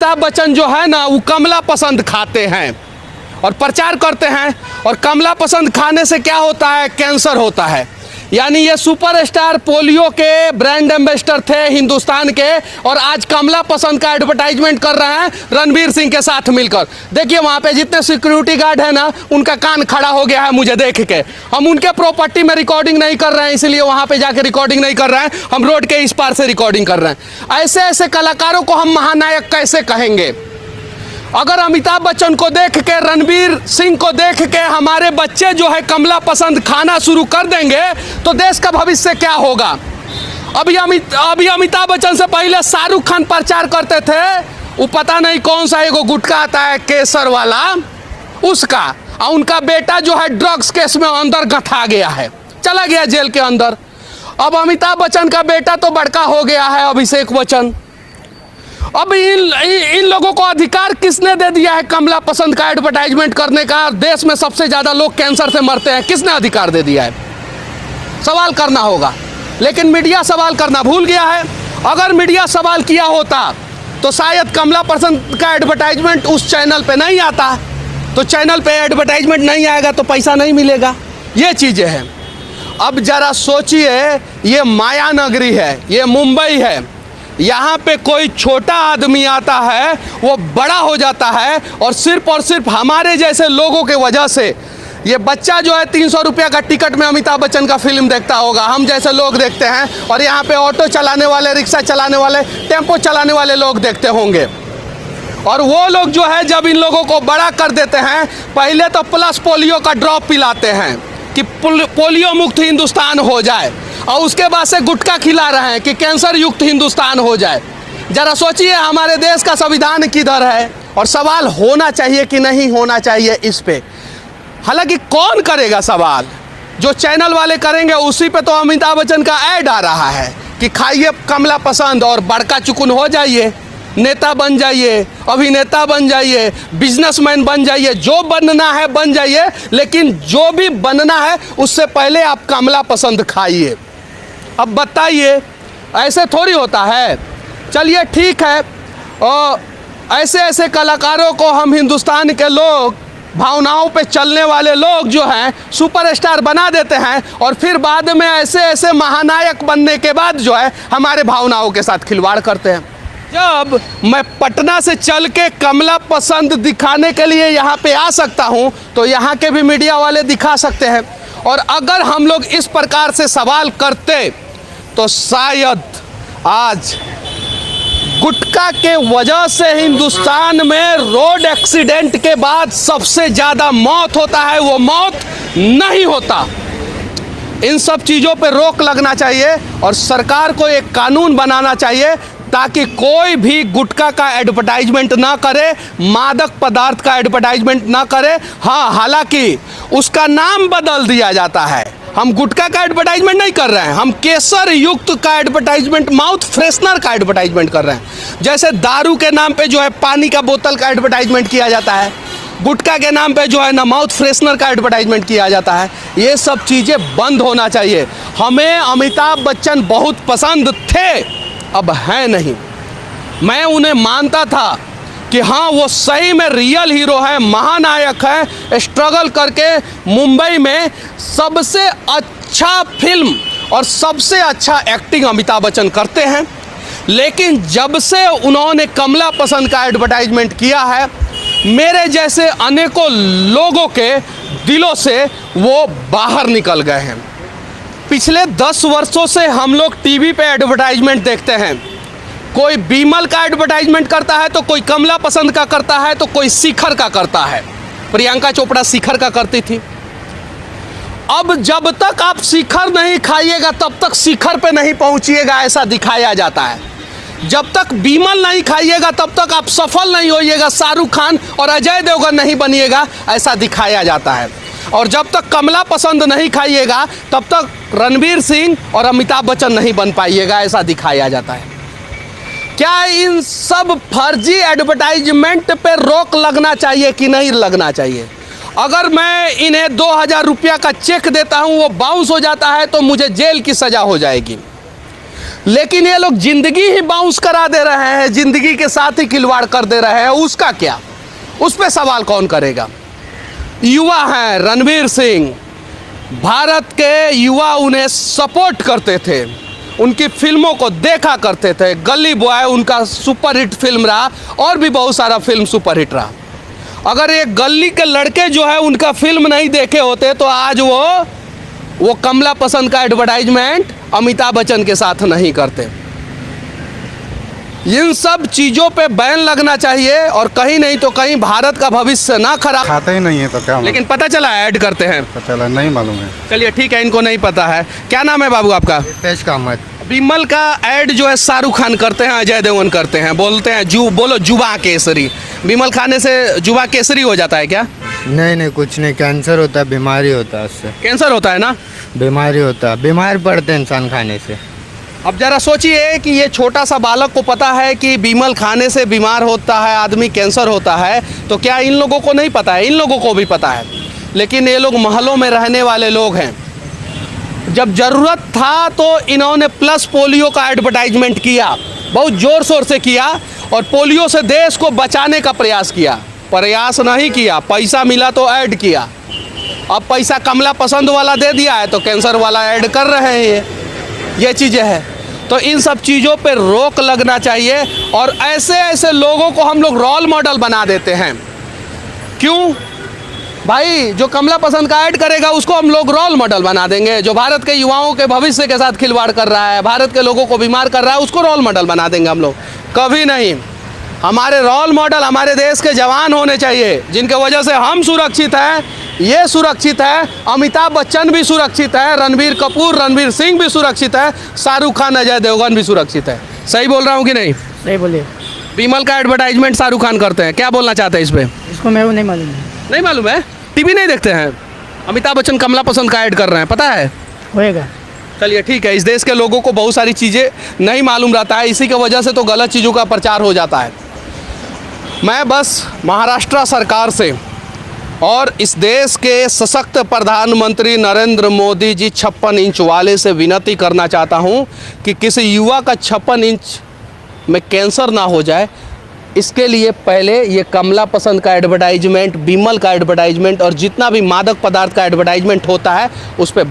अमिताभ बच्चन जो है ना वो कमला पसंद खाते हैं और प्रचार करते हैं, और कमला पसंद खाने से क्या होता है, कैंसर होता है। यानी ये सुपरस्टार पोलियो के ब्रांड एम्बेसडर थे हिंदुस्तान के, और आज कमला पसंद का एडवर्टाइजमेंट कर रहे हैं रणवीर सिंह के साथ मिलकर। देखिए वहाँ पे जितने सिक्योरिटी गार्ड है ना, उनका कान खड़ा हो गया है मुझे देख के। हम उनके प्रॉपर्टी में रिकॉर्डिंग नहीं कर रहे हैं, इसलिए वहाँ पे जाके रिकॉर्डिंग नहीं कर रहे हैं, हम रोड के इस पार से रिकॉर्डिंग कर रहे हैं। ऐसे ऐसे कलाकारों को हम महानायक कैसे कहेंगे? अगर अमिताभ बच्चन को देख के, रणवीर सिंह को देख के हमारे बच्चे जो है कमला पसंद खाना शुरू कर देंगे तो देश का भविष्य क्या होगा? अभी अमिताभ बच्चन से पहले शाहरुख खान प्रचार करते थे, वो पता नहीं कौन सा एगो गुटखा आता है केसर वाला, उसका, और उनका बेटा जो है ड्रग्स केस में अंदर गंथा गया है, चला गया जेल के अंदर। अब अमिताभ बच्चन का बेटा तो बड़का हो गया है, अभिषेक बच्चन। अब इन लोगों को अधिकार किसने दे दिया है कमला पसंद का एडवर्टाइजमेंट करने का? देश में सबसे ज्यादा लोग कैंसर से मरते हैं, किसने अधिकार दे दिया है? सवाल करना होगा, लेकिन मीडिया सवाल करना भूल गया है। अगर मीडिया सवाल किया होता तो शायद कमला पसंद का एडवर्टाइजमेंट उस चैनल पे नहीं आता, तो चैनल पे एडवर्टाइजमेंट नहीं आएगा तो पैसा नहीं मिलेगा। ये चीजें हैं। अब जरा सोचिए, ये माया नगरी है, ये मुंबई है, यहाँ पे कोई छोटा आदमी आता है वो बड़ा हो जाता है, और सिर्फ हमारे जैसे लोगों के वजह से ये बच्चा जो है 300 रुपया का टिकट में अमिताभ बच्चन का फिल्म देखता होगा, हम जैसे लोग देखते हैं, और यहाँ पे ऑटो चलाने वाले, रिक्शा चलाने वाले, टेम्पो चलाने वाले लोग देखते होंगे। और वो लोग जो है जब इन लोगों को बड़ा कर देते हैं, पहले तो प्लस पोलियो का ड्रॉप पिलाते हैं कि पोलियो मुक्त हिंदुस्तान हो जाए, और उसके बाद से गुटखा खिला रहे हैं कि कैंसर युक्त हिंदुस्तान हो जाए। जरा सोचिए हमारे देश का संविधान किधर है, और सवाल होना चाहिए कि नहीं होना चाहिए इस पे। हालांकि कौन करेगा सवाल? जो चैनल वाले करेंगे, उसी पे तो अमिताभ बच्चन का ऐड आ रहा है कि खाइए कमला पसंद और बड़का चुकुन हो जाइए, नेता बन जाइए, अभिनेता बन जाइए, बिजनेसमैन बन जाइए, जो बनना है बन जाइए, लेकिन जो भी बनना है उससे पहले आप कमला पसंद खाइए। अब बताइए, ऐसे थोड़ी होता है। चलिए ठीक है, और ऐसे ऐसे कलाकारों को हम हिंदुस्तान के लोग, भावनाओं पे चलने वाले लोग जो हैं, सुपरस्टार बना देते हैं, और फिर बाद में ऐसे ऐसे महानायक बनने के बाद जो है हमारे भावनाओं के साथ खिलवाड़ करते हैं। जब मैं पटना से चल के कमला पसंद दिखाने के लिए यहाँ पे आ सकता हूँ, तो यहाँ के भी मीडिया वाले दिखा सकते हैं। और अगर हम लोग इस प्रकार से सवाल करते तो शायद आज गुटखा के वजह से हिंदुस्तान में रोड एक्सीडेंट के बाद सबसे ज़्यादा मौत होता है, वो मौत नहीं होता। इन सब चीज़ों पे रोक लगना चाहिए, और सरकार को एक कानून बनाना चाहिए ताकि कोई भी गुटखा का एडवर्टाइजमेंट ना करे, मादक पदार्थ का एडवर्टाइजमेंट ना करे। हाँ, हालांकि उसका नाम बदल दिया जाता है। हम गुटखा का एडवर्टाइजमेंट नहीं कर रहे हैं, हम केसर युक्त का एडवर्टाइजमेंट, माउथ फ्रेशनर का एडवर्टाइजमेंट कर रहे हैं। जैसे दारू के नाम पे जो है पानी का बोतल का एडवर्टाइजमेंट किया जाता है, गुटखा के नाम पे जो है ना माउथ फ्रेशनर का एडवर्टाइजमेंट किया जाता है। ये सब चीज़ें बंद होना चाहिए। हमें अमिताभ बच्चन बहुत पसंद थे, अब है नहीं। मैं उन्हें मानता था कि हाँ वो सही में रियल हीरो है, महानायक है, स्ट्रगल करके मुंबई में सबसे अच्छा फिल्म और सबसे अच्छा एक्टिंग अमिताभ बच्चन करते हैं। लेकिन जब से उन्होंने कमला पसंद का एडवर्टाइजमेंट किया है, मेरे जैसे अनेकों लोगों के दिलों से वो बाहर निकल गए हैं। पिछले 10 वर्षों से हम लोग टीवी पे एडवर्टाइजमेंट देखते हैं। कोई बीमल का एडवर्टाइजमेंट करता है, तो कोई कमला पसंद का करता है, तो कोई शिखर का करता है। प्रियंका चोपड़ा शिखर का करती थी। अब जब तक आप शिखर नहीं खाइएगा तब तक शिखर पे नहीं पहुंचिएगा, ऐसा दिखाया जाता है। जब तक बीमल नहीं खाइएगा तब तक आप सफल नहीं होइएगा, शाहरुख खान और अजय देवगन नहीं बनिएगा, ऐसा दिखाया जाता है। और जब तक कमला पसंद नहीं खाइएगा तब तक रणवीर सिंह और अमिताभ बच्चन नहीं बन पाइएगा, ऐसा दिखाया जाता है। क्या इन सब फर्जी एडवर्टाइजमेंट पे रोक लगना चाहिए कि नहीं लगना चाहिए? अगर मैं इन्हें 2000 रुपया का चेक देता हूं, वो बाउंस हो जाता है, तो मुझे जेल की सज़ा हो जाएगी। लेकिन ये लोग जिंदगी ही बाउंस करा दे रहे हैं, जिंदगी के साथ ही खिलवाड़ कर दे रहे हैं। उसका क्या, उस पर सवाल कौन करेगा? युवा हैं रणवीर सिंह, भारत के युवा उन्हें सपोर्ट करते थे, उनकी फिल्मों को देखा करते थे। गली बॉय उनका सुपरहिट फिल्म रहा, और भी बहुत सारा फिल्म सुपरहिट रहा। अगर ये गली के लड़के जो है उनका फिल्म नहीं देखे होते तो आज वो कमला पसंद का एडवर्टाइजमेंट अमिताभ बच्चन के साथ नहीं करते। इन सब चीज़ों पे बैन लगना चाहिए, और कहीं नहीं तो कहीं भारत का भविष्य ना खराब। खाते ही नहीं है तो क्या? लेकिन पता चला ऐड करते हैं। पता चला नहीं मालूम है। चलिए ठीक है, इनको नहीं पता है। क्या नाम है बाबू आपका? पेश का मत। विमल का ऐड जो है शाहरुख खान करते हैं, अजय देवगन करते हैं, बोलते हैं बोलो जुबा केसरी। विमल खाने से जुबा केसरी हो जाता है क्या? नहीं, कुछ नहीं, कैंसर होता है, बीमारी होता है उससे। कैंसर होता है ना? बीमारी होता है, बीमार पड़ते हैं इंसान खाने से। अब जरा सोचिए कि ये छोटा सा बालक को पता है कि विमल खाने से बीमार होता है आदमी, कैंसर होता है, तो क्या इन लोगों को नहीं पता है? इन लोगों को भी पता है। लेकिन ये लोग महलों में रहने वाले लोग हैं। जब ज़रूरत था तो इन्होंने प्लस पोलियो का एडवर्टाइजमेंट किया, बहुत ज़ोर शोर से किया, और पोलियो से देश को बचाने का प्रयास किया। प्रयास नहीं किया, पैसा मिला तो ऐड किया। अब पैसा कमला पसंद वाला दे दिया है तो कैंसर वाला ऐड कर रहे हैं। ये चीज़ें हैं, तो इन सब चीज़ों पे रोक लगना चाहिए। और ऐसे ऐसे लोगों को हम लोग रोल मॉडल बना देते हैं। क्यों भाई? जो कमला पसंद का ऐड करेगा उसको हम लोग रोल मॉडल बना देंगे। जो भारत के युवाओं के भविष्य के साथ खिलवाड़ कर रहा है, भारत के लोगों को बीमार कर रहा है, उसको रोल मॉडल बना देंगे हम लोग? कभी नहीं। हमारे रोल मॉडल हमारे देश के जवान होने चाहिए, जिनके वजह से हम सुरक्षित हैं, ये सुरक्षित है, अमिताभ बच्चन भी सुरक्षित है, रणबीर कपूर रणवीर सिंह भी सुरक्षित है, शाहरुख खान अजय देवगन भी सुरक्षित है। सही बोल रहा हूँ कि नहीं? सही बोलिए। विमल का एडवर्टाइजमेंट शाहरुख खान करते हैं, क्या बोलना चाहते हैं इस पर? इसको मैं वो नहीं मालूम है। नहीं मालूम है? टीवी नहीं देखते हैं? अमिताभ बच्चन कमला पसंद का ऐड कर रहे हैं, पता है? होएगा। चलिए ठीक है, इस देश के लोगों को बहुत सारी चीज़ें नहीं मालूम रहता है, इसी की वजह से तो गलत चीज़ों का प्रचार हो जाता है। मैं बस महाराष्ट्र सरकार से और इस देश के सशक्त प्रधानमंत्री नरेंद्र मोदी जी 56 इंच वाले से विनती करना चाहता हूं कि किसी युवा का 56 इंच में कैंसर ना हो जाए। इसके लिए पहले ये कमला पसंद का एडवर्टाइजमेंट, विमल का एडवर्टाइजमेंट और जितना भी मादक पदार्थ का एडवर्टाइजमेंट होता है उस पर